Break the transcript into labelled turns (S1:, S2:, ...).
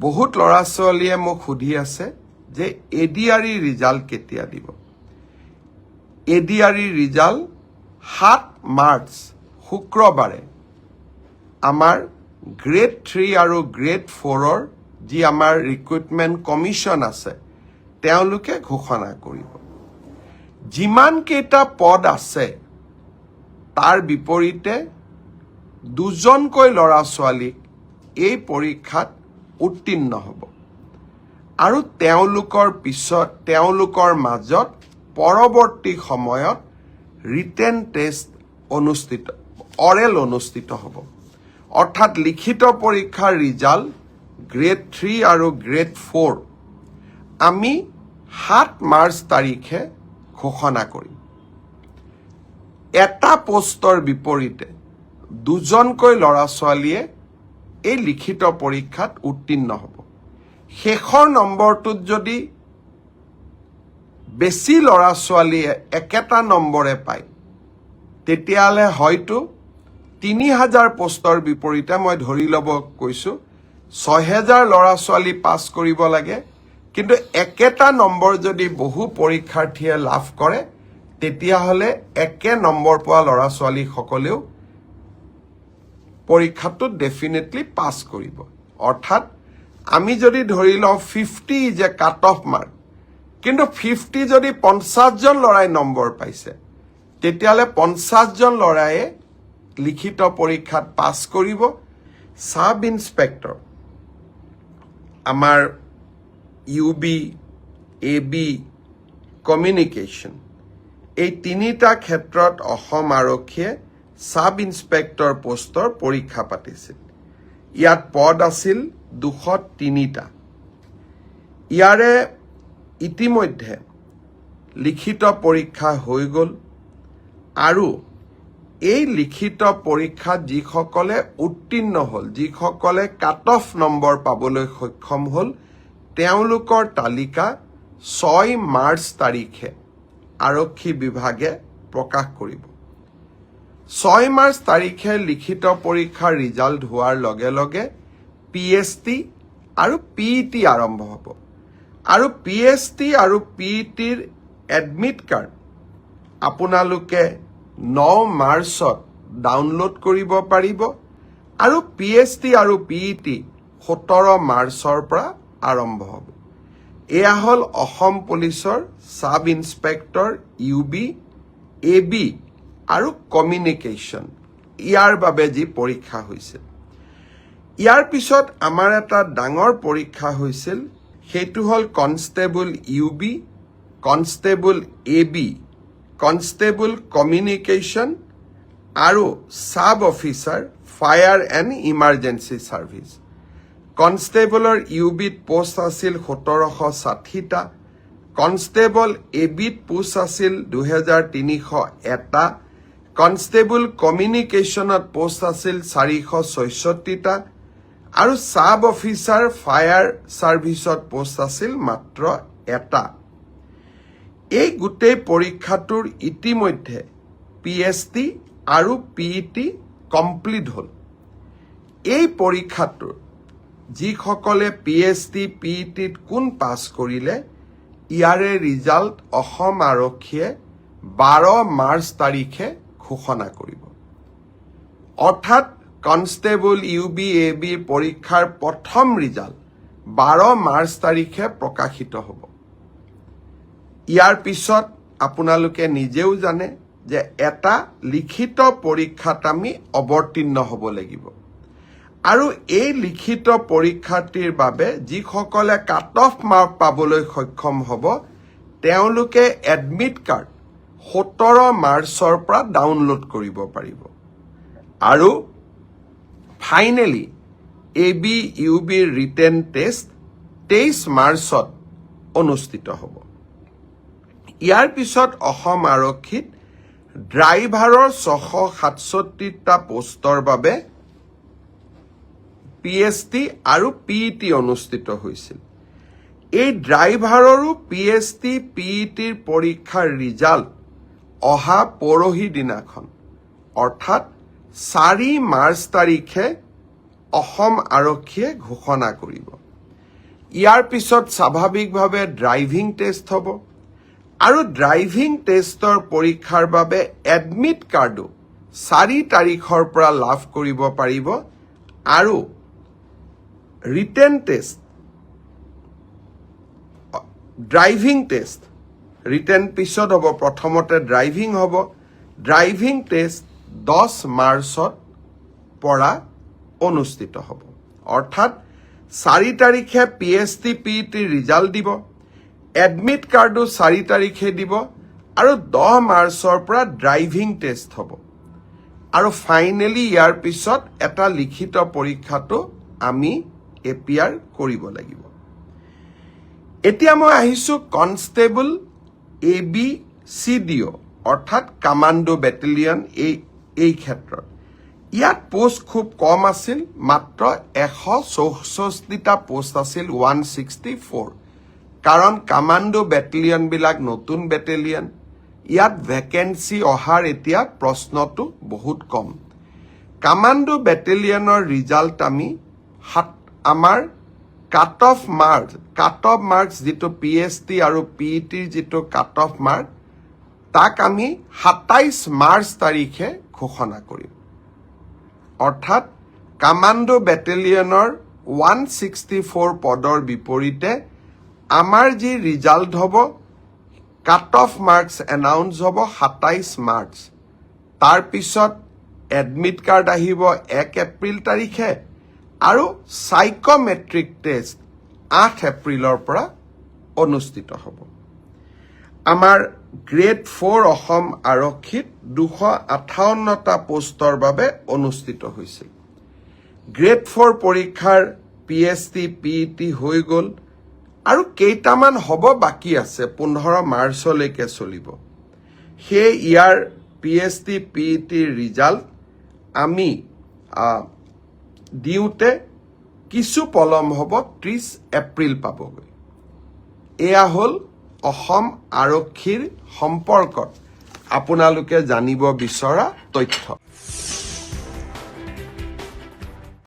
S1: বহুত ল'ৰা ছোৱালীয়ে মোক সুধি আছে যে এডিআৰই ৰিজাল্ট কেতিয়া দিব। এডিআৰই ৰিজাল্ট 7 মাৰ্চ শুক্ৰবাৰে আমাৰ গ্ৰেড 3 আৰু গ্ৰেড 4ৰ যি আমাৰ ৰিক্ৰুটমেণ্ট কমিশ্যন আছে তেওঁলোকে ঘোষণা কৰিব। যিমান কেইটা পদ আছে তাৰ বিপৰীতে 2জনকৈ ল'ৰা ছোৱালীক এই পৰীক্ষাত উত্তীৰ্ণ হ'ব আৰু তেওঁলোকৰ মাজত পৰৱৰ্তী সময়ত ৰিটেন টেষ্ট অৰেল অনুষ্ঠিত হ'ব। অৰ্থাৎ লিখিত পৰীক্ষাৰ ৰিজাল্ট গ্ৰেড 3 আৰু গ্ৰেড 4 আমি 7 মাৰ্চ তাৰিখে ঘোষণা কৰিম। এটা পোষ্টৰ বিপৰীতে 2জনকৈ ল'ৰা ছোৱালীয়ে এই লিখিত পৰীক্ষাত উত্তীৰ্ণ হ'ব। শেষৰ নম্বৰটোত যদি বেছি ল'ৰা ছোৱালীয়ে একেটা নম্বৰে পায় তেতিয়াহ'লে হয়তো 3000 পোষ্টৰ বিপৰীতে মই ধৰি ল'ব কৈছোঁ 6000 ল'ৰা ছোৱালী পাছ কৰিব লাগে, কিন্তু একেটা নম্বৰ যদি বহু পৰীক্ষাৰ্থীয়ে লাভ কৰে তেতিয়াহ'লে একে নম্বৰ পোৱা ল'ৰা ছোৱালীসকলেও পৰীক্ষাটোত ডেফিনেটলি পাছ কৰিব। অৰ্থাৎ আমি যদি ধৰি লওঁ 50 is a cut off mark, কিন্তু 50 যদি 50জন ল'ৰাই নম্বৰ পাইছে তেতিয়াহ'লে 50জন ল'ৰায়ে লিখিত পৰীক্ষাত পাছ কৰিব। সাব ইন্সপেক্টৰ, আমাৰ UB, AB, কমিউনিকেশ্যন, এই তিনিটা ক্ষেত্ৰত অসম আৰক্ষীয়ে সাব ইন্সপেক্টৰ পোষ্টৰ পৰীক্ষা পাতিছিল। ইয়াত পদ আছিল 203টা। ইয়াৰে ইতিমধ্যে লিখিত পৰীক্ষা হৈ গ'ল আৰু এই লিখিত পৰীক্ষাত যিসকলে উত্তীৰ্ণ হ'ল, যিসকলে কাট অফ নম্বৰ পাবলৈ সক্ষম হ'ল, তেওঁলোকৰ তালিকা 6 মাৰ্চ তাৰিখে আৰক্ষী বিভাগে প্ৰকাশ কৰিব। 6 মাৰ্চ তাৰিখে লিখিত পৰীক্ষাৰ ৰিজাল্ট হোৱাৰ লগে লগে PST আৰু PET আৰম্ভ হ'ব আৰু PST আৰু PETৰ এডমিট কাৰ্ড আপোনালোকে 9 মাৰ্চত ডাউনলোড কৰিব পাৰিব আৰু PST আৰু PET 17 মাৰ্চৰ পৰা আৰম্ভ হ'ব। এয়া হ'ল অসম পুলিচৰ সাব ইন্সপেক্টৰ UB, AB আৰু কমিউনিকেশ্যন ইয়াৰ বাবে যি পৰীক্ষা হৈছিল। ইয়াৰ পিছত আমাৰ এটা ডাঙৰ পৰীক্ষা হৈছিল, সেইটো হ'ল constable UB, constable AB, constable communication আৰু sub officer fire and emergency service. কনষ্টেবলৰ UBত পোষ্ট আছিল 1760টা, কনষ্টেবল ABত পোষ্ট আছিল 2301টা, কনষ্টেবল কমিউনিকেশ্যনত পোষ্ট আছিল 466টা আৰু সাব অফিচাৰ ফায়াৰ ছাৰ্ভিচত পোষ্ট আছিল মাত্ৰ 1টা। এই গোটেই পৰীক্ষাটোৰ ইতিমধ্যে PST আৰু PET কমপ্লিট হ'ল। এই পৰীক্ষাটোৰ যিসকলে PST, PETত কোন পাছ কৰিলে ইয়াৰে ৰিজাল্ট অসম আৰক্ষীয়ে 12 মাৰ্চ তাৰিখে ঘোষণা কৰিব। অৰ্থাৎ কনষ্টেবল UB, AB পৰীক্ষাৰ প্ৰথম ৰিজাল্ট 12 মাৰ্চ তাৰিখে প্ৰকাশিত হ'ব। ইয়াৰ পিছত আপোনালোকে নিজেও জানে যে এটা লিখিত পৰীক্ষাত আমি অৱতীৰ্ণ হ'ব লাগিব আৰু এই লিখিত পৰীক্ষাটিৰ বাবে যিসকলে কাট অফ মাৰ্ক পাবলৈ সক্ষম হ'ব তেওঁলোকে এডমিট কাৰ্ড 17 মাৰ্চৰ পৰা ডাউনলোড কৰিব পাৰিব আৰু finally AB, UB written test 23 মাৰ্চত অনুষ্ঠিত হ'ব। ইয়াৰ পিছত অসম আৰক্ষীত ড্ৰাইভাৰৰ 667টা পোষ্টৰ বাবে PST আৰু PET অনুষ্ঠিত হৈছিল। এই ড্ৰাইভাৰৰো PST, PETৰ পৰীক্ষাৰ ৰিজাল্ট অহা পৰহি দিনাখন অৰ্থাৎ 4 মাৰ্চ তাৰিখে অসম আৰক্ষীয়ে ঘোষণা কৰিব। ইয়াৰ পিছত স্বাভাৱিকভাৱে ড্ৰাইভিং টেষ্ট হ'ব আৰু ড্ৰাইভিং টেষ্টৰ পৰীক্ষাৰ বাবে এডমিট কাৰ্ডো 4 তাৰিখৰ পৰা লাভ কৰিব পাৰিব আৰু written test driving test written পিছত হ'ব প্ৰথমতে ড্ৰাইভিং হ'ব ড্ৰাইভিং টেষ্ট 10 মাৰ্চত পৰা অনুষ্ঠিত হ'ব অৰ্থাৎ 4 তাৰিখে PST PET ৰিজাল্ট দিব এডমিট কাৰ্ডো 4 তাৰিখে দিব আৰু 10 মাৰ্চৰ পৰা ড্ৰাইভিং টেষ্ট হ'ব আৰু ফাইনেলি ইয়াৰ পিছত এটা লিখিত পৰীক্ষাটো আমি APR কৰিব লাগিব এতিয়া মই আহিছো কনষ্টেবল ABCDO অৰ্থাৎ কমাণ্ডো বেটেলিয়ন এই ক্ষেত্ৰত ইয়াত পোষ্ট খুব কম আছিল মাত্ৰ 164টা পোষ্ট আছিল 164 কাৰণ কমাণ্ডো বেটেলিয়ন বিলাক নতুন বেটেলিয়ন ইয়াত ভ্যাকেন্সি অহাৰ এতিয়া প্ৰশ্নটো বহুত কম কমাণ্ডো বেটেলিয়নৰ ৰিজাল্ট আমি আমাৰ কাট অফ মাৰ্কস যেটো PST আৰু PET যেটো কাট অফ মাৰ্ক তাক আমি 27 মাৰ্চ তাৰিখে ঘোষণা কৰিম অৰ্থাৎ কমাণ্ডো বেটেলিয়নৰ 164 পদৰ বিপৰীতে আমাৰ যি ৰিজাল্ট হ'ব কাট অফ মাৰ্কস এনাউন্স হ'ব 27 মাৰ্চ তাৰ পিছত এডমিট কাৰ্ড আহিব 1 এপ্ৰিল তাৰিখে আৰু সাইকোমেট্ৰিক টেষ্ট 8 এপ্ৰিলৰ পৰা অনুষ্ঠিত হ'ব আমাৰ গ্ৰেড 4 অসম আৰক্ষীত 258টা পোষ্টৰ বাবে অনুষ্ঠিত হৈছিল গ্ৰেড 4 পৰীক্ষাৰ PST PET হৈ গ'ল আৰু কেইটামান হ'ব বাকি আছে 15 মাৰ্চলৈকে চলিব সেই ইয়াৰ PST PET ৰিজাল্ট আমি দিওতে কিছু পলম হ'ব 30 এপ্ৰিল পাবগৈ এয়া হ'ল অসম আৰক্ষীৰ সম্পৰ্কত আপোনালোকে জানিব বিচৰা তথ্য